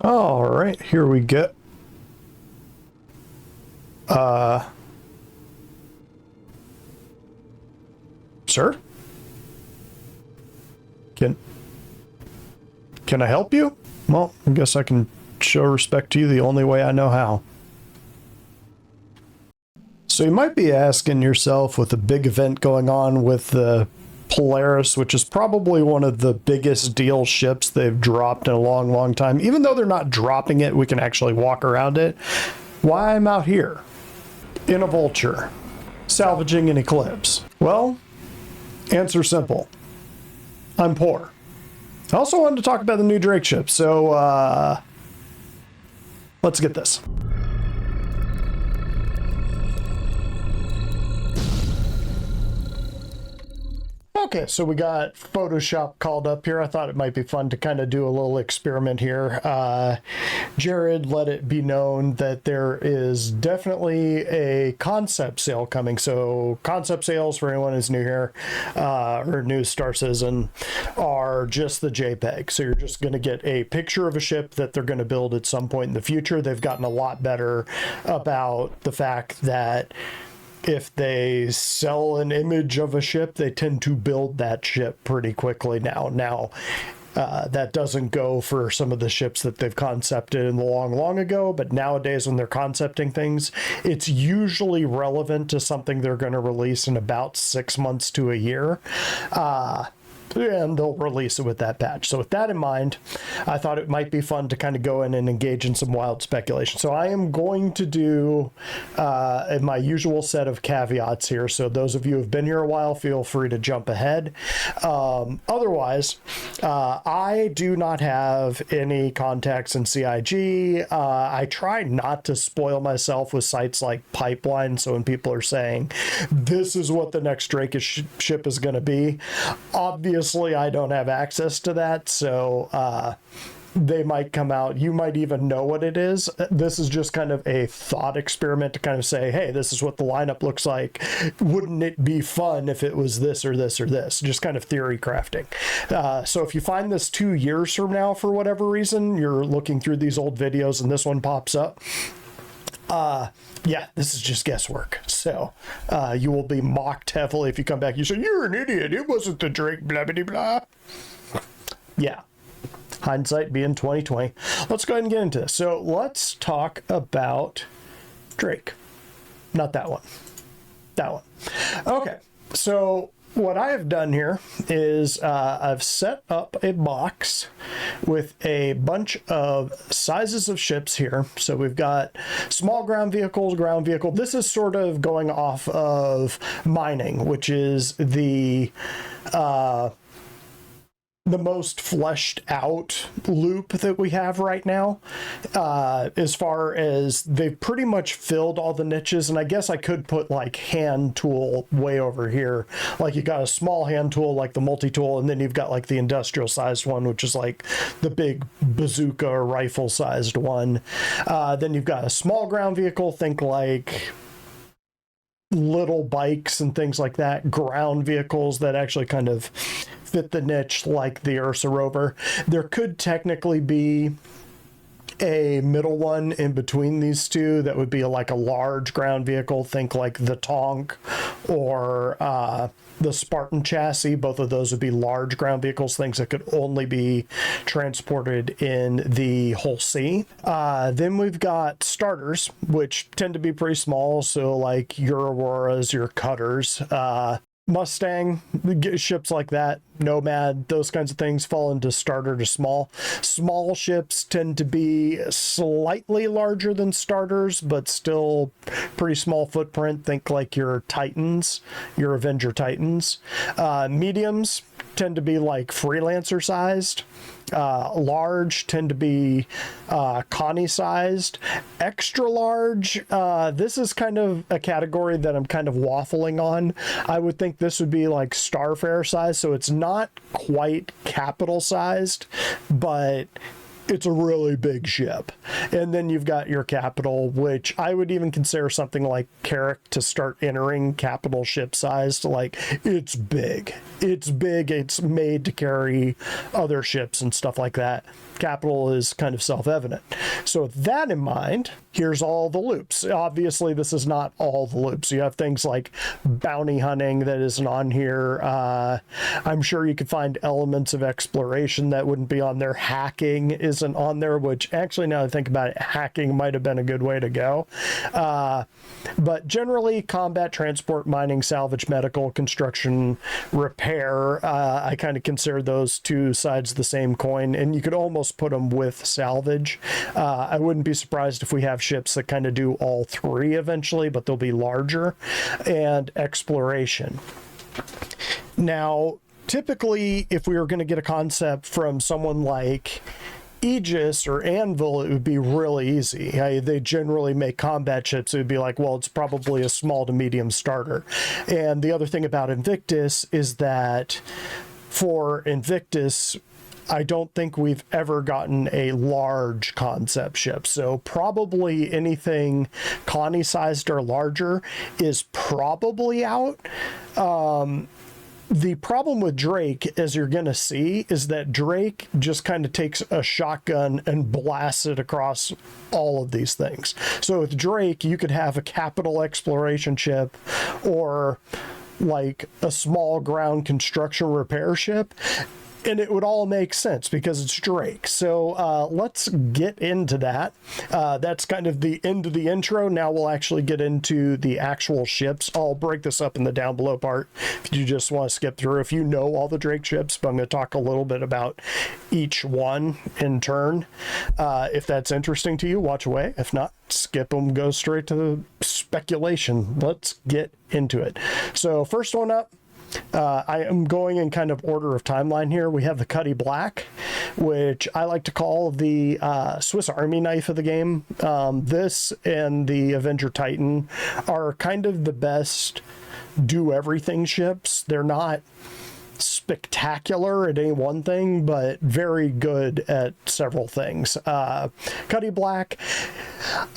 All right, here we go. Sir? Can I help you? Well, I guess I can show respect to you the only way I know how. So you might be asking yourself, with a big event going on with the Polaris, which is probably one of the biggest deal ships they've dropped in a long, long time. Even though they're not dropping it, we can actually walk around it. Why I'm out here in a Vulture, salvaging an Eclipse. Well, answer simple. I'm poor. I also wanted to talk about the new Drake ship, so let's get this. Okay, so we got Photoshop called up here. I thought it might be fun to kind of do a little experiment here. Jared let it be known that there is definitely a concept sale coming. So concept sales, for anyone who's new here, or new Star Citizen, are just the JPEG. So you're just going to get a picture of a ship that they're going to build at some point in the future. They've gotten a lot better about the fact that if they sell an image of a ship, they tend to build that ship pretty quickly now. That doesn't go for some of the ships that they've concepted in the long ago, but nowadays when they're concepting things, it's usually relevant to something they're going to release in about 6 months to a year. And they'll release it with that patch. So with that in mind, I thought it might be fun to kind of go in and engage in some wild speculation. So I am going to do my usual set of caveats here. So those of you who have been here a while, feel free to jump ahead. Otherwise, I do not have any contacts in CIG. I try not to spoil myself with sites like Pipeline. So when people are saying, this is what the next Drake ship is going to be, obviously I don't have access to that, so they might come out. You might even know what it is. This is just kind of a thought experiment to kind of say, hey, this is what the lineup looks like. Wouldn't it be fun if it was this or this or this? Just kind of theory crafting. So if you find this 2 years from now, for whatever reason, you're looking through these old videos and this one pops up, yeah, this is just guesswork. So you will be mocked heavily if you come back. You say, you're an idiot. It wasn't the Drake blah, blah, blah. Yeah. Hindsight being 2020. Let's go ahead and get into this. So let's talk about Drake. Not that one. That one. Okay. So what I have done here is I've set up a box with a bunch of sizes of ships here. So we've got small ground vehicles, ground vehicle. This is sort of going off of mining, which is the most fleshed out loop that we have right now, as far as they've pretty much filled all the niches. And I guess I could put like hand tool way over here. Like you got a small hand tool, like the multi-tool, and then you've got like the industrial sized one, which is like the big bazooka or rifle sized one. Then you've got a small ground vehicle, think like little bikes and things like that, ground vehicles that actually kind of fit the niche, like the Ursa rover. There could technically be a middle one in between these two that would be like a large ground vehicle, think like the Tonk or the Spartan chassis. Both of those would be large ground vehicles, things that could only be transported in the whole sea. Then we've got starters, which tend to be pretty small, so like your Auroras, your Cutters, Mustang, ships like that, Nomad, those kinds of things fall into starter to small. Small ships tend to be slightly larger than starters, but still pretty small footprint. Think like your Titans, your Avenger Titans. Mediums tend to be like freelancer sized. Large tend to be Connie sized. Extra large, this is kind of a category that I'm kind of waffling on. I would think this would be like Starfare size, so it's not quite capital sized, but it's a really big ship. And then you've got your capital, which I would even consider something like Carrick to start entering capital ship size. Like, it's big. It's big. It's made to carry other ships and stuff like that. Capital is kind of self-evident. So with that in mind, here's all the loops. Obviously, this is not all the loops. You have things like bounty hunting that isn't on here. I'm sure you could find elements of exploration that wouldn't be on there. Hacking isn't on there, which actually, now that I think about it, hacking might have been a good way to go. But generally, combat, transport, mining, salvage, medical, construction, repair, I kind of consider those two sides of the same coin, and you could almost put them with salvage. I wouldn't be surprised if we have ships that kind of do all three eventually, but they'll be larger. And exploration. Now, typically, if we were going to get a concept from someone like Aegis or Anvil, it would be really easy. They generally make combat ships. It would be like, well, it's probably a small to medium starter. And the other thing about Invictus is that for Invictus, I don't think we've ever gotten a large concept ship. So probably anything Connie sized or larger is probably out. The problem with Drake, as you're going to see, is that Drake just kind of takes a shotgun and blasts it across all of these things. So with Drake, you could have a capital exploration ship or like a small ground construction repair ship, and it would all make sense because it's Drake. So let's get into that. That's kind of the end of the intro. Now we'll actually get into the actual ships. I'll break this up in the down below part if you just want to skip through. If you know all the Drake ships, but I'm going to talk a little bit about each one in turn. If that's interesting to you, watch away. If not, skip them, go straight to the speculation. Let's get into it. So first one up, I am going in kind of order of timeline here. We have the Cuddy Black, which I like to call the Swiss Army knife of the game. This and the Avenger Titan are kind of the best do-everything ships. They're not spectacular at any one thing, but very good at several things. Cuddy Black,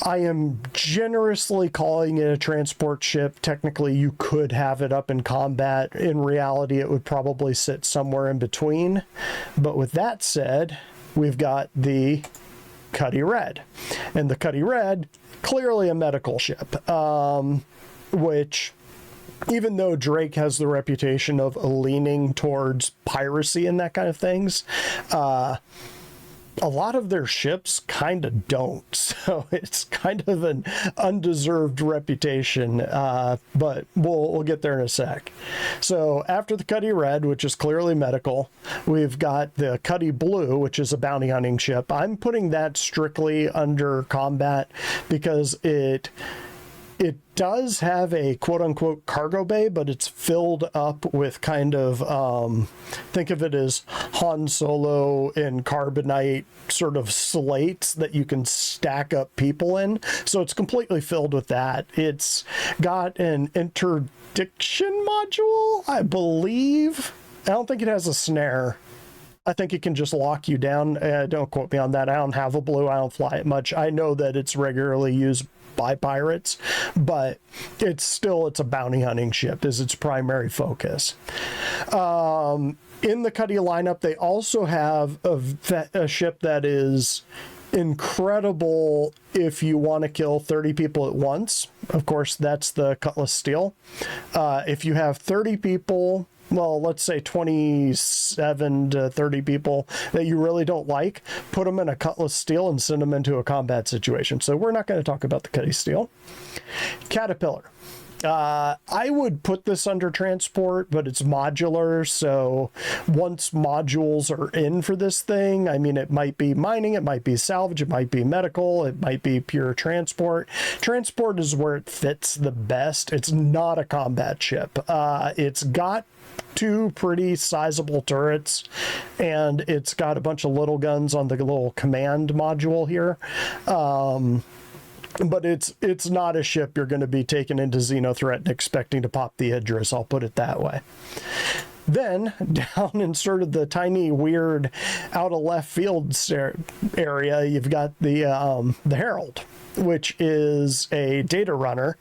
I am generously calling it a transport ship. Technically, you could have it up in combat. In reality, it would probably sit somewhere in between. But with that said, we've got the Cuddy Red. And the Cuddy Red, clearly a medical ship, which, even though Drake has the reputation of leaning towards piracy and that kind of things, a lot of their ships kind of don't. So it's kind of an undeserved reputation, but we'll get there in a sec. So after the Cuddy Red, which is clearly medical, we've got the Cuddy Blue, which is a bounty hunting ship. I'm putting that strictly under combat because it does have a quote-unquote cargo bay, but it's filled up with kind of, think of it as Han Solo in carbonite sort of slates that you can stack up people in. So it's completely filled with that. It's got an interdiction module, I believe. I don't think it has a snare. I think it can just lock you down. Don't quote me on that. I don't have a blue. I don't fly it much. I know that it's regularly used by pirates, but it's a bounty hunting ship is its primary focus. In the Cuddy lineup, they also have a ship that is incredible if you want to kill 30 people at once. Of course, that's the Cutlass Steel. If you have 30 people, well, let's say 27 to 30 people that you really don't like, put them in a Cutlass Steel and send them into a combat situation. So we're not going to talk about the Cuddy Steel. Caterpillar. I would put this under transport, but it's modular. So once modules are in for this thing, I mean, it might be mining, it might be salvage, it might be medical, it might be pure transport. Transport is where it fits the best. It's not a combat ship. It's got two pretty sizable turrets, and it's got a bunch of little guns on the little command module here. But it's not a ship you're going to be taken into Xenothreat and expecting to pop the Idris, I'll put it that way. Then down in sort of the tiny, weird, out of left field area, you've got the Herald, which is a data runner.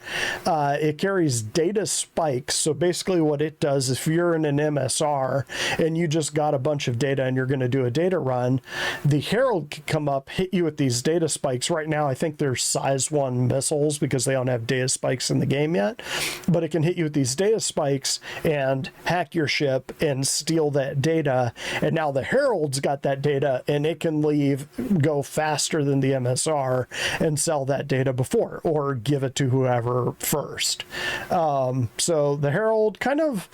It carries data spikes. So basically what it does, if you're in an MSR and you just got a bunch of data and you're going to do a data run, the Herald can come up, hit you with these data spikes. Right now, I think they're size 1 missiles because they don't have data spikes in the game yet, but it can hit you with these data spikes and hack your ship and steal that data. And now the Herald's got that data and it can go faster than the MSR and sell that data before, or give it to whoever first. So the Herald kind of,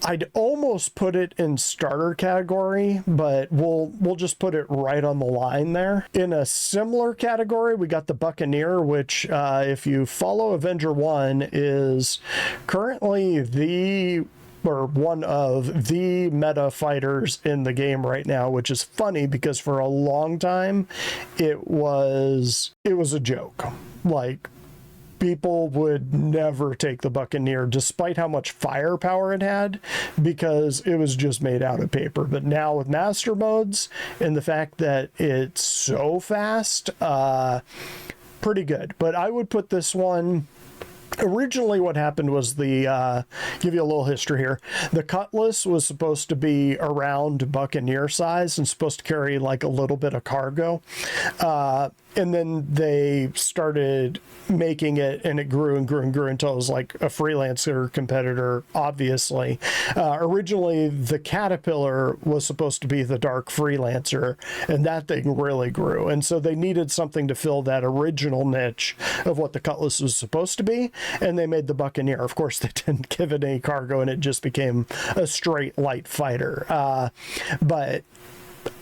I'd almost put it in starter category, but we'll just put it right on the line there. In a similar category, we got the Buccaneer, which if you follow Avenger 1 is currently one of the meta fighters in the game right now, which is funny because for a long time it was a joke. Like, people would never take the Buccaneer despite how much firepower it had, because it was just made out of paper. But now with master modes and the fact that it's so fast, pretty good. But I would put this one, originally what happened was give you a little history here. The Cutlass was supposed to be around Buccaneer size and supposed to carry like a little bit of cargo. And then they started making it, and it grew and grew and grew until it was like a freelancer competitor, obviously. Originally, the Caterpillar was supposed to be the dark freelancer, and that thing really grew. And so they needed something to fill that original niche of what the Cutlass was supposed to be, and they made the Buccaneer. Of course, they didn't give it any cargo, and it just became a straight light fighter. But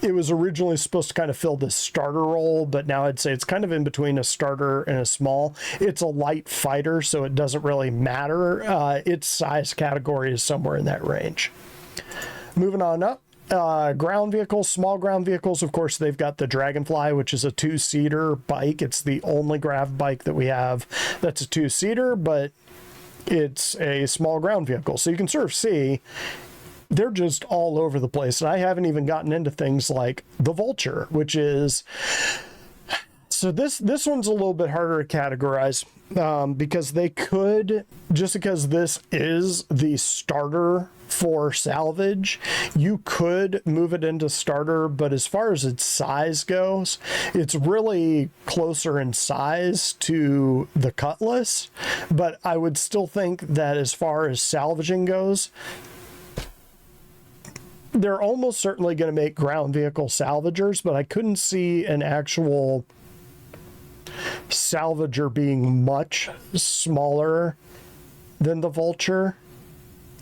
it was originally supposed to kind of fill this starter role, but now I'd say it's kind of in between a starter and a small. It's a light fighter, so it doesn't really matter. Its size category is somewhere in that range. Moving on up. Ground vehicles, small ground vehicles, of course, they've got the Dragonfly, which is a 2-seater bike. It's the only grav bike that we have that's a 2-seater, but it's a small ground vehicle. So you can sort of see they're just all over the place. And I haven't even gotten into things like the Vulture, which is... So this one's a little bit harder to categorize because they could, just because this is the starter for salvage, you could move it into starter, but as far as its size goes, it's really closer in size to the Cutlass. But I would still think that as far as salvaging goes, they're almost certainly going to make ground vehicle salvagers, but I couldn't see an actual salvager being much smaller than the Vulture,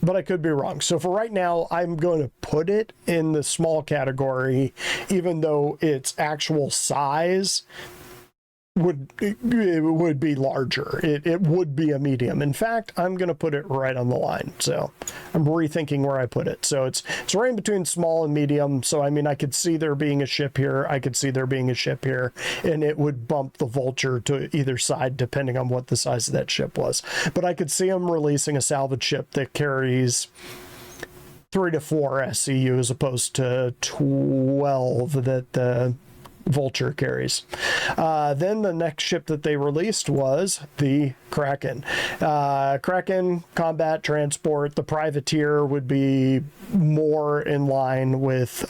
but I could be wrong. So for right now, I'm going to put it in the small category, even though its actual size would be larger. It would be a medium. In fact, I'm going to put it right on the line. So I'm rethinking where I put it. So it's right in between small and medium. So I mean, I could see there being a ship here. I could see there being a ship here, and it would bump the Vulture to either side depending on what the size of that ship was. But I could see them releasing a salvage ship that carries 3 to 4 SCU as opposed to 12 that the Vulture carries. Then the next ship that they released was the Kraken. Kraken, combat, transport. The Privateer would be more in line with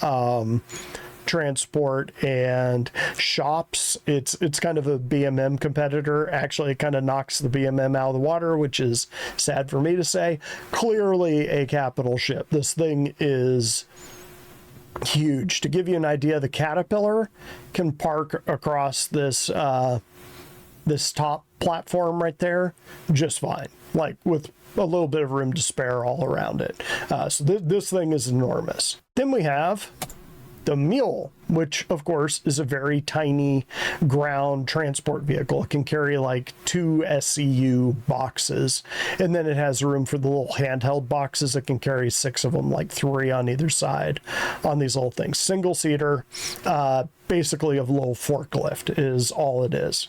transport and shops. It's kind of a BMM competitor. Actually, it kind of knocks the BMM out of the water, which is sad for me to say. Clearly a capital ship. This thing is huge. To give you an idea, the Caterpillar can park across this this top platform right there just fine, like with a little bit of room to spare all around it. So this thing is enormous. Then we have the Mule, which of course is a very tiny ground transport vehicle. It can carry like 2 SCU boxes, and then it has room for the little handheld boxes. It can carry 6 of them, like 3 on either side on these little things. Single seater, basically a little forklift is all it is.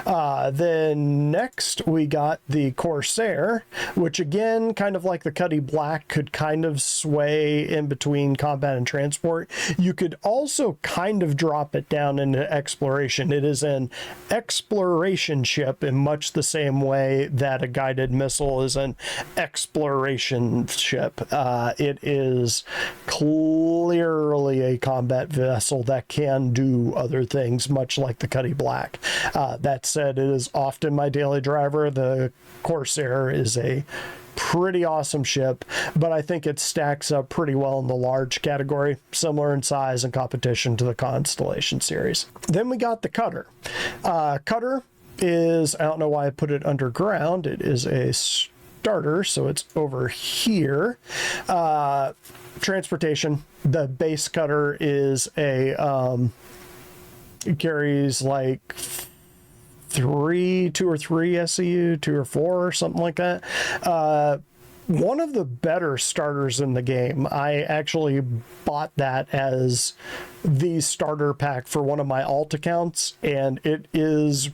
Then next we got the Corsair, which again, kind of like the Cuddy Black, could kind of sway in between combat and transport. You could also kind of drop it down into exploration. It is an exploration ship in much the same way that a guided missile is an exploration ship. It is clearly a combat vessel that can do other things, much like the Cuddy Black. That said, it is often my daily driver. The Corsair is a pretty awesome ship, but I think it stacks up pretty well in the large category, similar in size and competition to the Constellation series. Then we got the Cutter. Cutter is, I don't know why I put it underground, it is a starter, so it's over here. Transportation, the base Cutter is a it carries like two or three SCU, 2 or 4, or something like that. One of the better starters in the game. I actually bought that as the starter pack for one of my alt accounts, and it is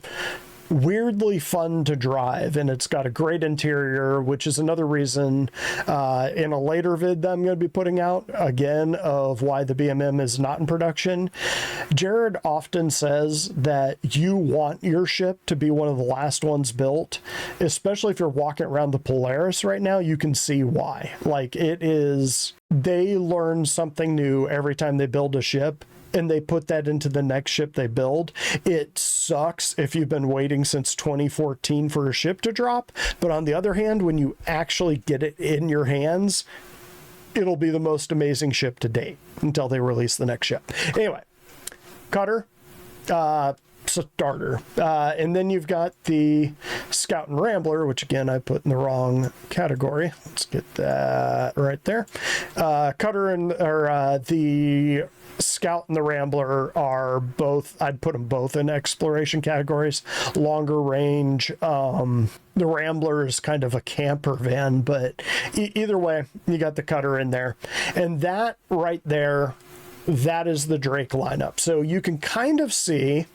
weirdly fun to drive, and it's got a great interior, which is another reason in a later vid that I'm going to be putting out again of why the BMM is not in production. Jared often says that you want your ship to be one of the last ones built, especially if you're walking around the Polaris right now. You can see why. Like, it is, they learn something new every time they build a ship, and they put that into the next ship they build. It sucks if you've been waiting since 2014 for a ship to drop, but on the other hand, when you actually get it in your hands, it'll be the most amazing ship to date until they release the next ship. Anyway, Cutter, starter. And then you've got the Scout and Rambler, which again I put in the wrong category. Let's get that right there. Cutter and the Scout and the Rambler are both, I'd put them both in exploration categories. Longer range. The Rambler is kind of a camper van, but either way, you got the Cutter in there. And that right there, that is the Drake lineup. So you can kind of see,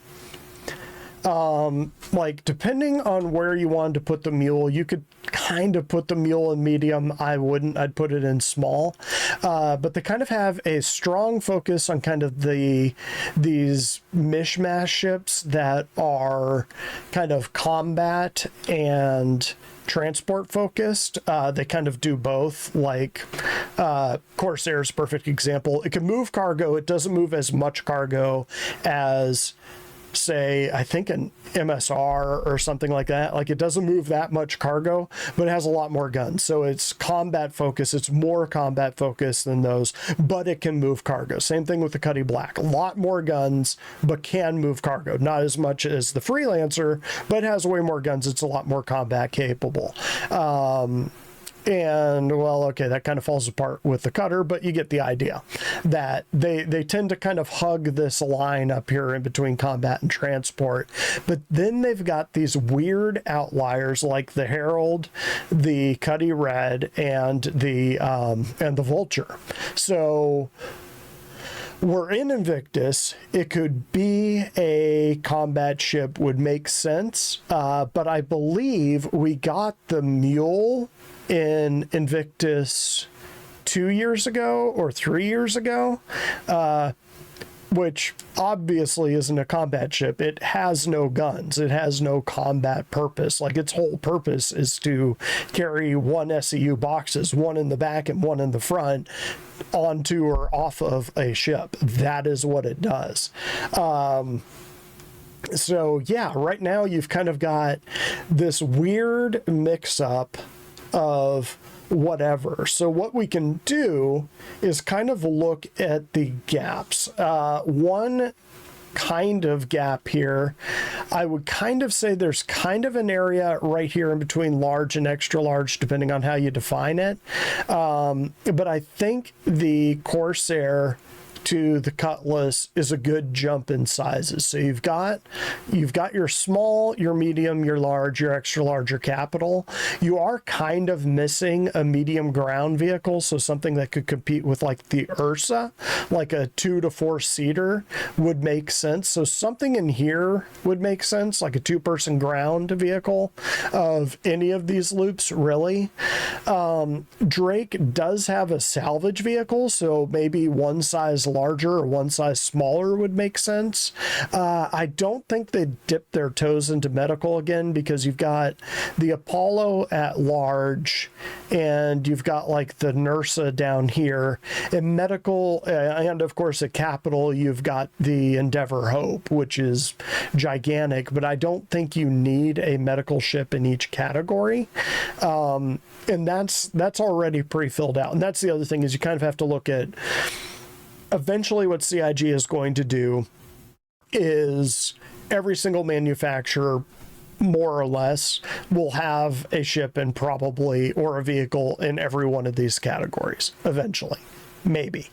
like, depending on where you wanted to put the Mule, you could kind of put the Mule in medium. I wouldn't. I'd put it in small. But they kind of have a strong focus on kind of these mishmash ships that are kind of combat and transport focused. They kind of do both. Like Corsair's a perfect example. It can move cargo. It doesn't move as much cargo as, say, I think an MSR or something like that. Like, it doesn't move that much cargo, but it has a lot more guns. So it's combat focused. It's more combat focused than those, but it can move cargo. Same thing with the Cuddy Black. A lot more guns, but can move cargo. Not as much as the Freelancer, but it has way more guns. It's a lot more combat capable. And, well, okay, that kind of falls apart with the Cutter, but you get the idea that they tend to kind of hug this line up here in between combat and transport. But then they've got these weird outliers like the Herald, the Cuddy Red, and the Vulture. So we're in Invictus. It could be a combat ship, would make sense. But I believe we got the Mule in Invictus 2 years ago or 3 years ago, which obviously isn't a combat ship. It has no guns. It has no combat purpose. Like, its whole purpose is to carry 1 SCU boxes, 1 in the back and 1 in the front, onto or off of a ship. That is what it does. So yeah, right now you've kind of got this weird mix-up of whatever. So what we can do is kind of look at the gaps. One kind of gap here, I would kind of say there's kind of an area right here in between large and extra large, depending on how you define it. But I think the Corsair to the Cutlass is a good jump in sizes. So you've got your small, your medium, your large, your extra large, your capital. You are kind of missing a medium ground vehicle, so something that could compete with like the Ursa, like a 2 to 4 seater would make sense. So something in here would make sense, like a 2-person ground vehicle of any of these loops, really. Drake does have a salvage vehicle, so maybe one size larger or one size smaller would make sense. I don't think they dip their toes into medical again, because you've got the Apollo at large and you've got like the Nursa down here. In medical, and of course at Capital, you've got the Endeavor Hope, which is gigantic, but I don't think you need a medical ship in each category. And that's already pre-filled out. And that's the other thing, is you kind of have to look at eventually what CIG is going to do is every single manufacturer, more or less, will have a ship and probably, or a vehicle in every one of these categories eventually. Maybe.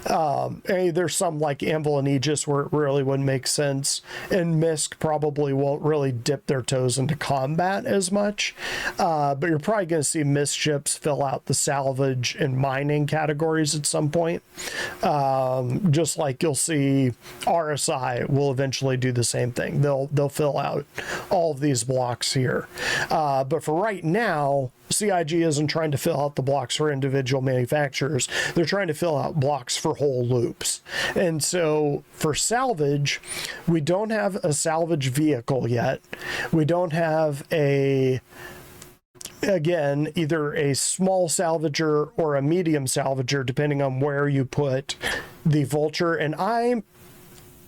There's some like Anvil and Aegis where it really wouldn't make sense, and MISC probably won't really dip their toes into combat as much, but you're probably going to see MISC ships fill out the salvage and mining categories at some point, just like you'll see RSI will eventually do the same thing. They'll fill out all of these blocks here, but for right now, CIG isn't trying to fill out the blocks for individual manufacturers. They're trying to fill out blocks for whole loops. And so for salvage, we don't have a salvage vehicle yet. We don't have either a small salvager or a medium salvager, depending on where you put the Vulture. And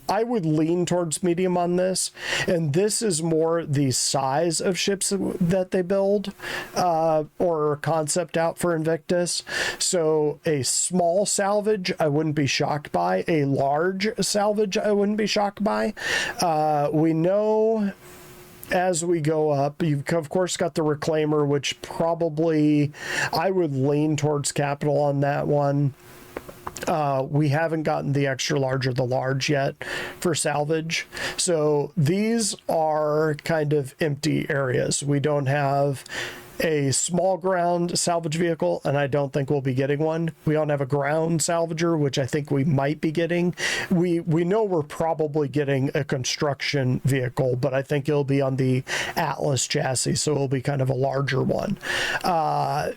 I would lean towards medium on this, and this is more the size of ships that they build or concept out for Invictus. So a small salvage I wouldn't be shocked by, a large salvage I wouldn't be shocked by. We know as we go up, you've of course got the Reclaimer, which probably I would lean towards Capital on that one. We haven't gotten the extra large or the large yet for salvage. So these are kind of empty areas. We don't have a small ground salvage vehicle, and I don't think we'll be getting one. We don't have a ground salvager, which I think we might be getting. We know we're probably getting a construction vehicle, but I think it'll be on the Atlas chassis, so it'll be kind of a larger one.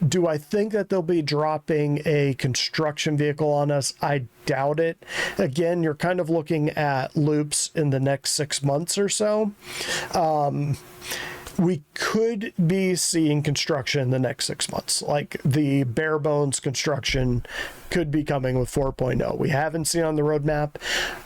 Do I think that they'll be dropping a construction vehicle on us? I doubt it. Again, you're kind of looking at loops in the next 6 months or so. We could be seeing construction in the next 6 months. Like the bare bones construction could be coming with 4.0. We haven't seen on the roadmap.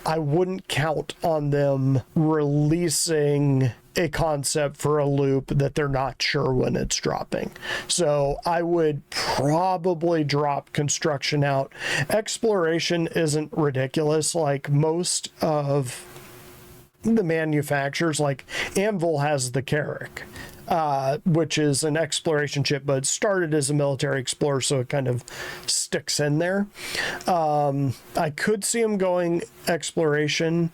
I wouldn't count on them releasing a concept for a loop that they're not sure when it's dropping. So I would probably drop construction out. Exploration isn't ridiculous. Like most of the manufacturers, like Anvil has the Carrack, which is an exploration ship, but started as a military explorer, so it kind of sticks in there. I could see them going exploration.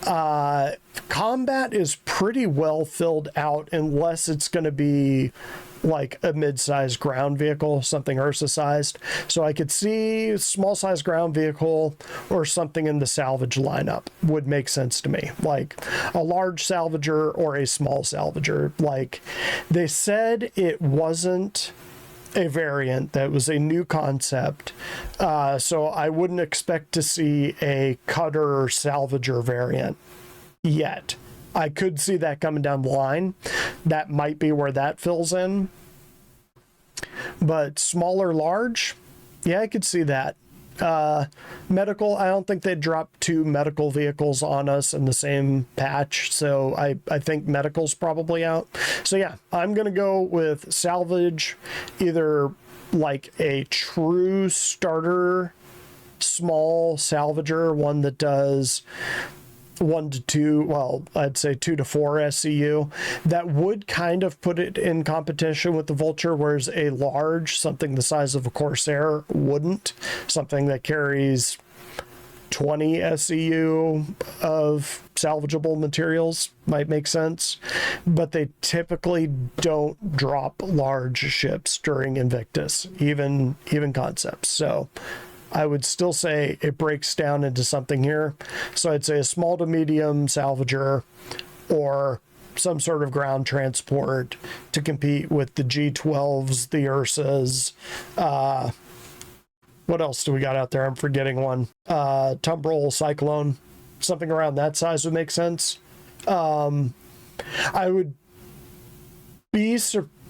Combat is pretty well filled out, unless it's going to be like a mid-sized ground vehicle, something Ursa sized. So I could see small size ground vehicle or something in the salvage lineup would make sense to me, like a large salvager or a small salvager. Like they said, it wasn't a variant, that was a new concept, so I wouldn't expect to see a cutter salvager variant yet. I could see that coming down the line. That might be where that fills in. But smaller, large, yeah, I could see that. Medical, I don't think they'd drop 2 medical vehicles on us in the same patch, so I think medical's probably out. So yeah, I'm gonna go with salvage, either like a true starter small salvager, one that does 1 to 2, well, I'd say 2 to 4 SCU. That would kind of put it in competition with the Vulture, whereas a large, something the size of a Corsair, wouldn't. Something that carries 20 SEU of salvageable materials might make sense, but they typically don't drop large ships during Invictus, even concepts. So I would still say it breaks down into something here. So I'd say a small to medium salvager or some sort of ground transport to compete with the G12s, the Ursas. What else do we got out there? I'm forgetting one. Tumbrel, Cyclone, something around that size would make sense. I would be surprised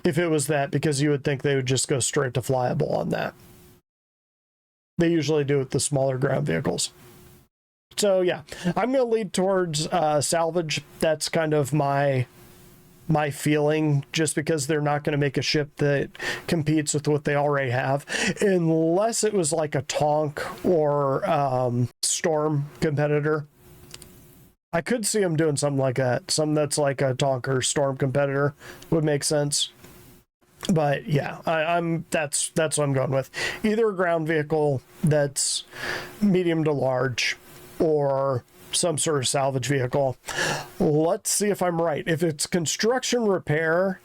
if it was that, because you would think they would just go straight to flyable on that. They usually do with the smaller ground vehicles. So yeah, I'm going to lead towards salvage. That's kind of my feeling, just because they're not going to make a ship that competes with what they already have, unless it was like a Tonk or Storm competitor. I could see them doing something like that. Something that's like a Tonk or Storm competitor would make sense. But yeah, that's what I'm going with. Either a ground vehicle that's medium to large, or some sort of salvage vehicle. Let's see if I'm right. If it's construction repair,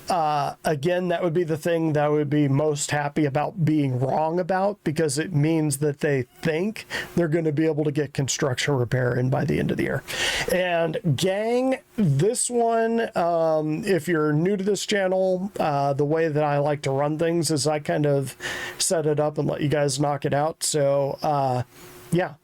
again, that would be the thing that I would be most happy about being wrong about, because it means that they think they're going to be able to get construction repair in by the end of the year. And gang, this one, if you're new to this channel, the way that I like to run things is I kind of set it up and let you guys knock it out. So yeah.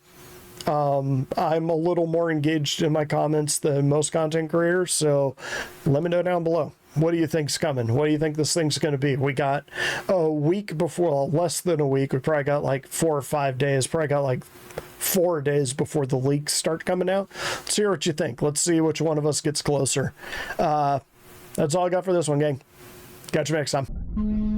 I'm a little more engaged in my comments than most content creators, so let me know down below. What do you think's coming? What do you think this thing's going to be? We got a week before, well, less than a week. We probably got like 4 or 5 days. Probably got like 4 days before the leaks start coming out. Let's hear what you think. Let's see which one of us gets closer. That's all I got for this one, gang. Catch you next time.